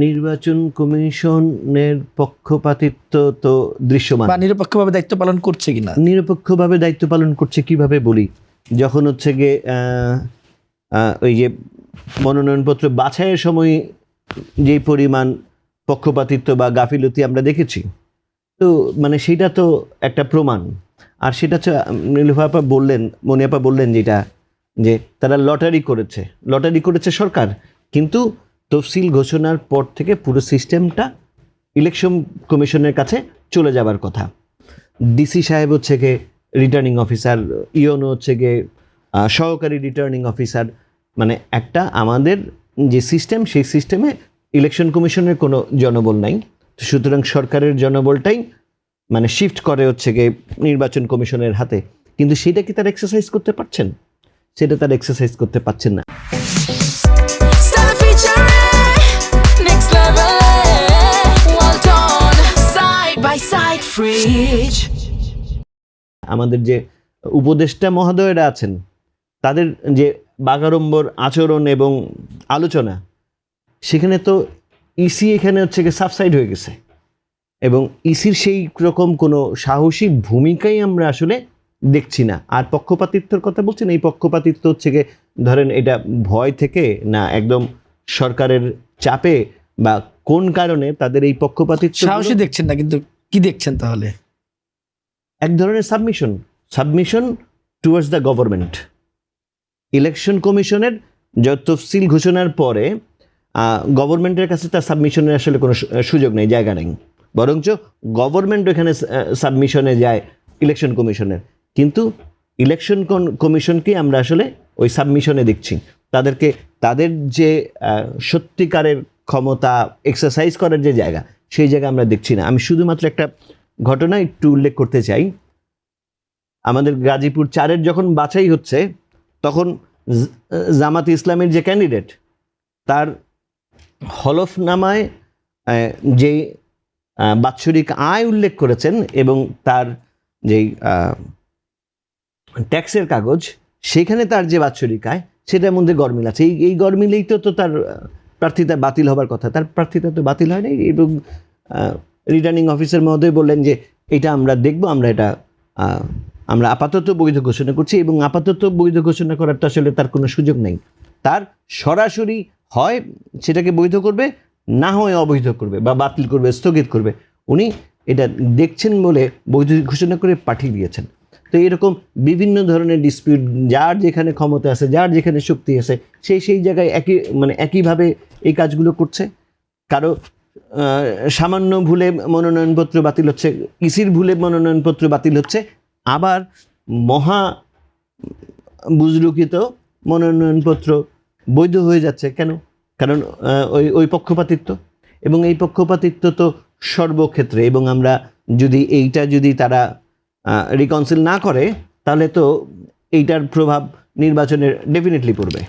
নির্বাচন কমিশনের পক্ষপাতিত্ব তো দৃশ্যমান, বা নিরপেক্ষভাবে দায়িত্ব পালন করছে কিনা। নিরপেক্ষভাবে দায়িত্ব পালন করছে কিভাবে বলি, যখন হচ্ছে গিয়ে ওই যে মনোনয়নপত্র বাছাইয়ের সময় যেই পরিমাণ পক্ষপাতিত্ব বা গাফিলতি আমরা দেখেছি, তো মানে সেটা তো একটা প্রমাণ। আর সেটা হচ্ছে নীলুফা আপা বললেন, মনি আপা বললেন যেটা, যে তারা লটারি করেছে সরকার, কিন্তু তফসিল ঘোষণার পর থেকে পুরো সিস্টেমটা ইলেকশন কমিশনের কাছে চলে যাবার কথা। ডিসি সাহেব হচ্ছে গিয়ে রিটার্নিং অফিসার, ইওনো হচ্ছে গিয়ে সহকারী রিটার্নিং অফিসার, মানে একটা আমাদের যে সিস্টেম, সেই সিস্টেমে ইলেকশন কমিশনের কোনো জনবল নাই। সুতরাং সরকারের জনবলটাই মানে শিফট করে হচ্ছে গিয়ে নির্বাচন কমিশনের হাতে, কিন্তু সেটা কি তারা এক্সারসাইজ করতে পারছেন? সেটা তারা এক্সারসাইজ করতে পারছেন না। আমাদের যে উপদেষ্টা মহোদয়রা আছেন, তাদের যে বাগাড়ম্বর আচরণ এবং আলোচনা, সেখানে তো ইসি এখানে হচ্ছে গিয়ে সাবসাইড হয়ে গেছে, এবং ইসির সেই রকম কোনো সাহসী ভূমিকাই আমরা আসলে দেখছি না। আর পক্ষপাতিত্বর কথা বলছেন, এই পক্ষপাতিত্ব হচ্ছে গিয়ে ধরেন এটা ভয় থেকে না একদম সরকারের চাপে, বা কোন কারণে তাদের এই পক্ষপাতিত্ব? সাহসী দেখছেন না, কিন্তু কি দেখছেন তাহলে? এক ধরনের submission towards the government. Election কমিশনের তফসিল ঘোষণার পরে গভর্নমেন্টের কাছে তার সাবমিশনের আসলে কোনো সুযোগ নেই, জায়গা নেই, বরঞ্চ গভর্নমেন্ট ওখানে সাবমিশনে যায় ইলেকশন কমিশনের। কিন্তু ইলেকশন কমিশনকে আমরা আসলে ওই সাবমিশনে দেখছি, তাদেরকে তাদের যে সত্যিকারের ক্ষমতা এক্সারসাইজ করার যে জায়গা, সেই জায়গা আমরা দেখছি না। আমি শুধুমাত্র একটা ঘটনা একটু উল্লেখ করতে চাই। আমাদের গাজীপুর 4-এর যখন বাছাই হচ্ছে, তখন জামাত ইসলামের যে ক্যান্ডিডেট, তার হলফনামায় যেই বাৎসরিক আয় উল্লেখ করেছেন এবং তার যেই ট্যাক্সের কাগজ, সেখানে তার যে বাৎসরিক আয়, সেটার মধ্যে গরমিল আছে। এই গরমিলেই তো তার প্রার্থিতা বাতিল হবার কথা, তার প্রার্থিতা তো বাতিল হয় নাই। এবং রিটার্নিং অফিসার মহোদয় বললেন যে এটা আমরা দেখব, আমরা আপাতত বৈধ ঘোষণা করছি, এবং আপাতত বৈধ ঘোষণা করার তো আসলে তার কোনো সুযোগ নেই। তার সরাসরি হয় সেটাকে বৈধ করবে, না হয় অবৈধ করবে বা বাতিল করবে, স্থগিত করবে। উনি এটা দেখছেন বলে বৈধ ঘোষণা করে পাঠিয়ে দিয়েছেন। তো এরকম বিভিন্ন ধরনের ডিসপিউট, যার যেখানে ক্ষমতা আছে, যার যেখানে শক্তি আছে, সেই জায়গায় একইভাবে এই কাজগুলো করছে। কারো সামান্য ভুলে মনোনয়নপত্র বাতিল হচ্ছে, ইসির ভুলে মনোনয়নপত্র বাতিল হচ্ছে, আবার মহা বুজরুকিত মনোনয়নপত্র বৈধ হয়ে যাচ্ছে। কেন? কারণ ওই পক্ষপাতিত্ব, এবং এই পক্ষপাতিত্ব তো সর্বক্ষেত্রে। এবং আমরা যদি তারা রিকনসিল না করে, তাহলে তো এইটার প্রভাব নির্বাচনের ডেফিনেটলি পড়বে।